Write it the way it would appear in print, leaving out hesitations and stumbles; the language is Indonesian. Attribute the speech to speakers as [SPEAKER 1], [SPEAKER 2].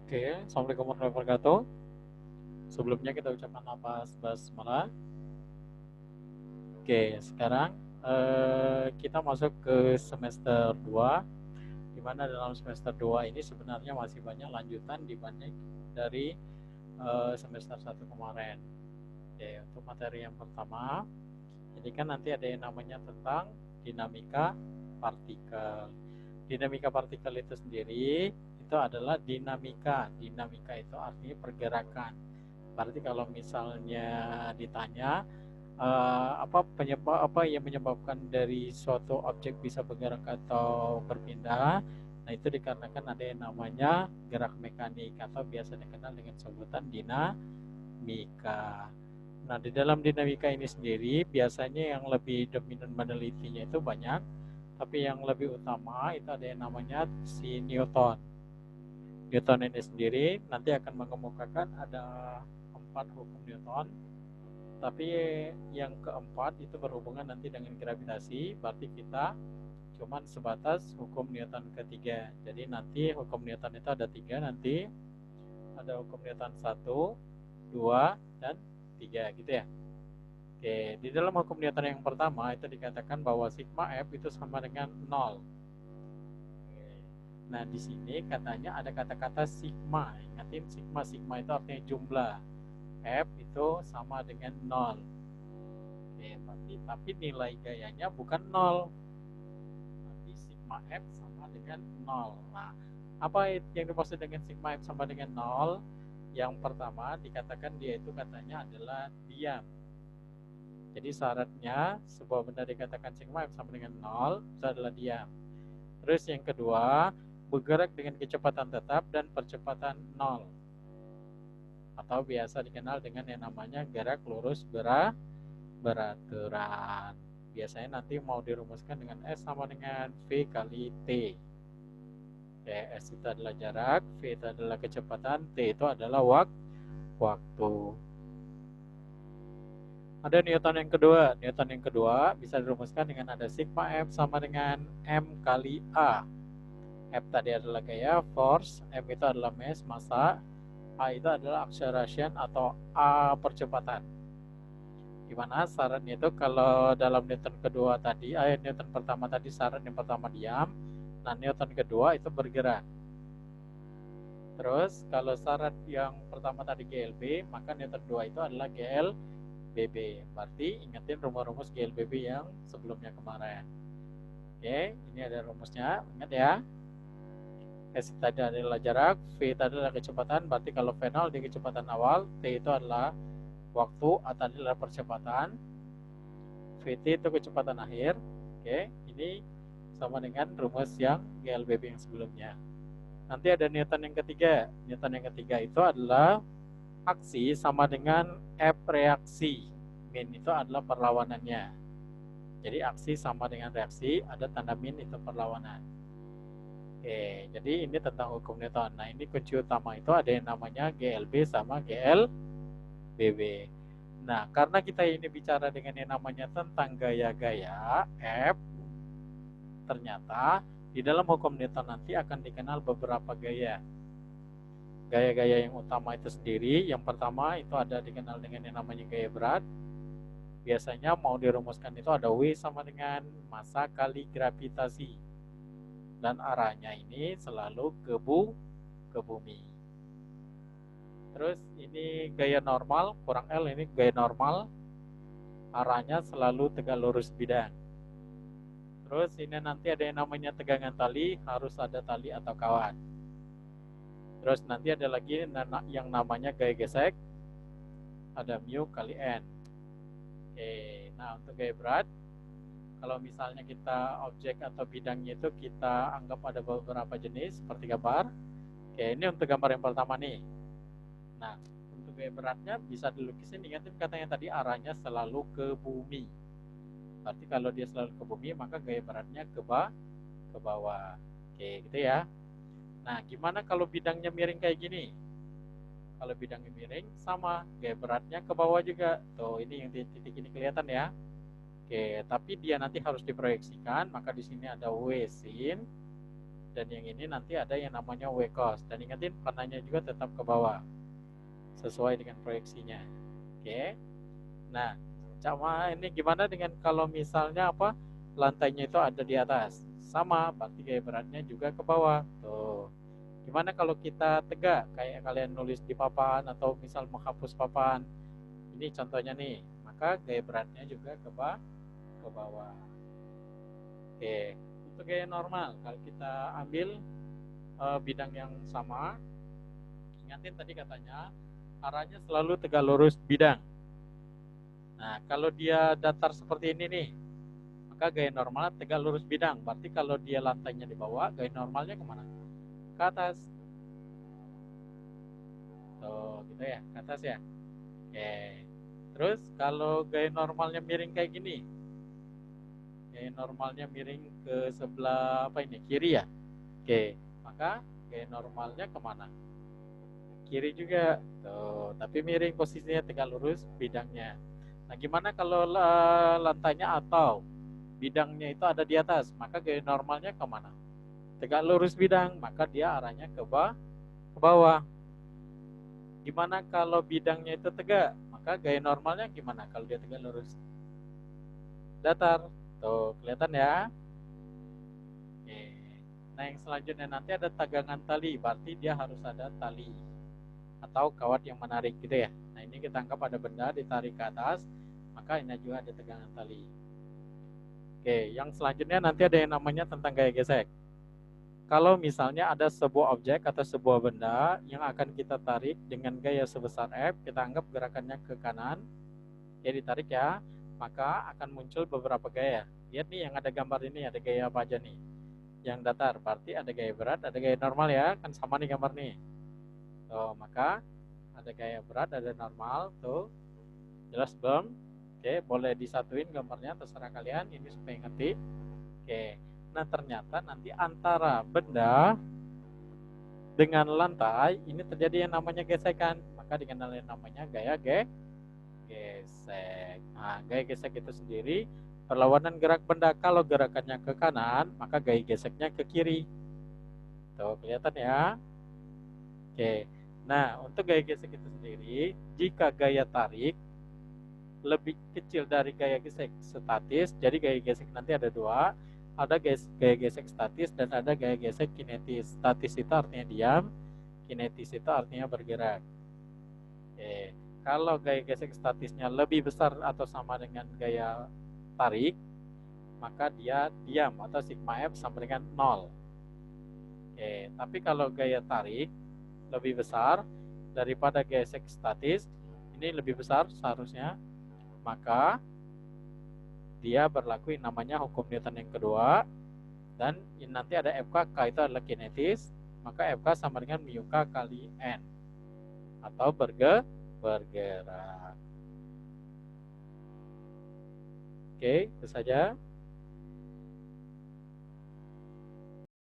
[SPEAKER 1] Oke, Assalamualaikum warahmatullahi wabarakatuh. Sebelumnya kita ucapkan apa basmalah. Oke, sekarang kita masuk ke semester 2, di mana dalam semester 2 ini sebenarnya masih banyak lanjutan dibanding dari semester 1 kemarin. Oke, untuk materi yang pertama, ini kan nanti ada yang namanya tentang dinamika partikel. Dinamika partikel itu sendiri itu adalah dinamika. Dinamika itu artinya pergerakan. Berarti kalau misalnya ditanya apa yang menyebabkan dari suatu objek bisa bergerak atau berpindah, nah itu dikarenakan ada yang namanya gerak mekanik atau biasa dikenal dengan sebutan dinamika. Nah, di dalam dinamika ini sendiri biasanya yang lebih dominan menelitinya itu banyak, tapi yang lebih utama itu ada yang namanya si Newton. Newton ini sendiri nanti akan mengemukakan ada 4 hukum Newton, tapi yang keempat itu berhubungan nanti dengan gravitasi, berarti kita cuman sebatas hukum Newton ketiga. Jadi nanti hukum Newton itu ada 3 nanti, ada hukum Newton 1, 2, dan 3 gitu ya. Oke, di dalam hukum Newton yang pertama itu dikatakan bahwa sigma F itu sama dengan 0. Nah, di sini katanya ada kata-kata sigma. Ingatin sigma, sigma itu artinya jumlah. F itu sama dengan 0. Oke, tapi nilai gayanya bukan 0. Nanti sigma F sama dengan 0. Nah, apa yang dimaksud dengan sigma F sama dengan 0? Yang pertama dikatakan dia itu katanya adalah diam. Jadi syaratnya sebuah benda dikatakan sigma F sama dengan 0 itu adalah diam. Terus yang kedua, bergerak dengan kecepatan tetap dan percepatan 0. Atau biasa dikenal dengan yang namanya gerak lurus beraturan. Biasanya nanti mau dirumuskan dengan S sama dengan V kali T. S itu adalah jarak, V itu adalah kecepatan, T itu adalah waktu. Ada Newton yang kedua. Newton yang kedua bisa dirumuskan dengan ada sigma F sama dengan M kali A. F tadi adalah gaya, force, M itu adalah mass, massa, A itu adalah acceleration atau A percepatan. Dimana syaratnya itu kalau dalam Newton kedua tadi, Newton pertama tadi syarat yang pertama diam, nah Newton kedua itu bergerak. Terus kalau syarat yang pertama tadi GLB, maka Newton 2 itu adalah GLBB. Berarti ingetin rumus-rumus GLBB yang sebelumnya kemarin. Oke, ini ada rumusnya, ingat ya. S tadi adalah jarak, V tadi adalah kecepatan, berarti kalau V0 di kecepatan awal, T itu adalah waktu, A tadi adalah percepatan, VT itu kecepatan akhir. Oke, ini sama dengan rumus yang GLBB yang sebelumnya. Nanti ada Newton yang ketiga. Newton yang ketiga itu adalah aksi sama dengan F reaksi. Min itu adalah perlawanannya. Jadi aksi sama dengan reaksi, ada tanda min itu perlawanan. Oke, jadi ini tentang hukum Newton. Nah, ini kunci utama itu ada yang namanya GLB sama GLBB. Nah, karena kita ini bicara dengan yang namanya tentang gaya-gaya F, ternyata di dalam hukum Newton nanti akan dikenal beberapa gaya. Gaya-gaya yang utama itu sendiri, yang pertama itu ada dikenal dengan yang namanya gaya berat. Biasanya mau dirumuskan itu ada W sama dengan massa kali gravitasi. Dan arahnya ini selalu ke bumi. Terus ini gaya normal, kurang L, ini gaya normal, arahnya selalu tegak lurus bidang. Terus ini nanti ada yang namanya tegangan tali, harus ada tali atau kawan. Terus nanti ada lagi yang namanya gaya gesek, ada mu kali N. Oke, nah untuk gaya berat, kalau misalnya kita objek atau bidangnya itu kita anggap ada beberapa jenis seperti gambar. Oke, ini untuk gambar yang pertama nih. Nah, untuk gaya beratnya bisa dilukisin, ingatin katanya tadi arahnya selalu ke bumi. Berarti kalau dia selalu ke bumi, maka gaya beratnya ke bawah. Oke, gitu ya. Nah, gimana kalau bidangnya miring kayak gini? Kalau bidangnya miring, sama gaya beratnya ke bawah juga. Tuh, ini yang titik ini kelihatan ya. Oke, tapi dia nanti harus diproyeksikan, maka di sini ada W sin. dan yang ini nanti ada yang namanya W cos, dan ingatin panahnya juga tetap ke bawah sesuai dengan proyeksinya. Oke. Nah, sama ini gimana dengan kalau misalnya apa lantainya itu ada di atas, sama berarti gaya beratnya juga ke bawah tuh. Gimana kalau kita tegak kayak kalian nulis di papan atau misal menghapus papan, ini contohnya nih, maka gaya beratnya juga ke bawah. Oke, untuk gaya normal kalau kita ambil bidang yang sama, ingatin tadi katanya arahnya selalu tegak lurus bidang. Nah, kalau dia datar seperti ini nih, maka gaya normal tegak lurus bidang. Berarti kalau dia lantainya di bawah, gaya normalnya kemana? Ke atas. Tuh, gitu ya, ke atas ya. Oke. Terus kalau gaya normalnya miring kayak gini, gaya normalnya miring ke sebelah apa ini? Kiri ya. Oke, maka gaya normalnya kemana? Kiri juga. Tuh, tapi miring posisinya tegak lurus bidangnya. Nah, gimana kalau lantainya atau bidangnya itu ada di atas, maka gaya normalnya kemana? Tegak lurus bidang, maka dia arahnya ke bawah. Gimana kalau bidangnya itu tegak, maka gaya normalnya gimana kalau dia tegak lurus? Datar. Tuh, kelihatan ya? Oke. Nah, yang selanjutnya nanti ada tegangan tali, berarti dia harus ada tali atau kawat yang menarik gitu ya. Nah, ini kita anggap ada benda ditarik ke atas, maka ini juga ada tegangan tali. Oke, yang selanjutnya nanti ada yang namanya tentang gaya gesek. Kalau misalnya ada sebuah objek atau sebuah benda yang akan kita tarik dengan gaya sebesar F, kita anggap gerakannya ke kanan, ya ditarik ya, maka akan muncul beberapa gaya. Lihat nih yang ada gambar ini, ada gaya apa aja nih? Yang datar, berarti ada gaya berat, ada gaya normal ya, kan sama nih gambar nih. Tuh, maka ada gaya berat, ada normal, tuh. Jelas belum? Oke, boleh disatuin gambarnya, terserah kalian, ini supaya ngerti. Oke, nah ternyata nanti antara benda dengan lantai ini terjadi yang namanya gesekan, maka dikenal yang namanya gaya gesek. Nah, gaya gesek itu sendiri perlawanan gerak benda. Kalau gerakannya ke kanan, maka gaya geseknya ke kiri. Tuh, kelihatan ya? Oke. Nah, untuk gaya gesek itu sendiri, jika gaya tarik lebih kecil dari gaya gesek statis, jadi gaya gesek nanti ada dua, ada gaya gesek statis dan ada gaya gesek kinetis. Statis itu artinya diam, kinetis itu artinya bergerak. Oke. Kalau gaya gesek statisnya lebih besar atau sama dengan gaya tarik, maka dia diam atau sigma F sama dengan 0. Oke. Tapi kalau gaya tarik lebih besar daripada gaya gesek statis, ini lebih besar seharusnya, maka dia berlaku yang namanya hukum Newton yang kedua, dan nanti ada FK, K itu adalah kinetis, maka FK sama dengan mu K kali N atau bergerak. Oke, itu saja.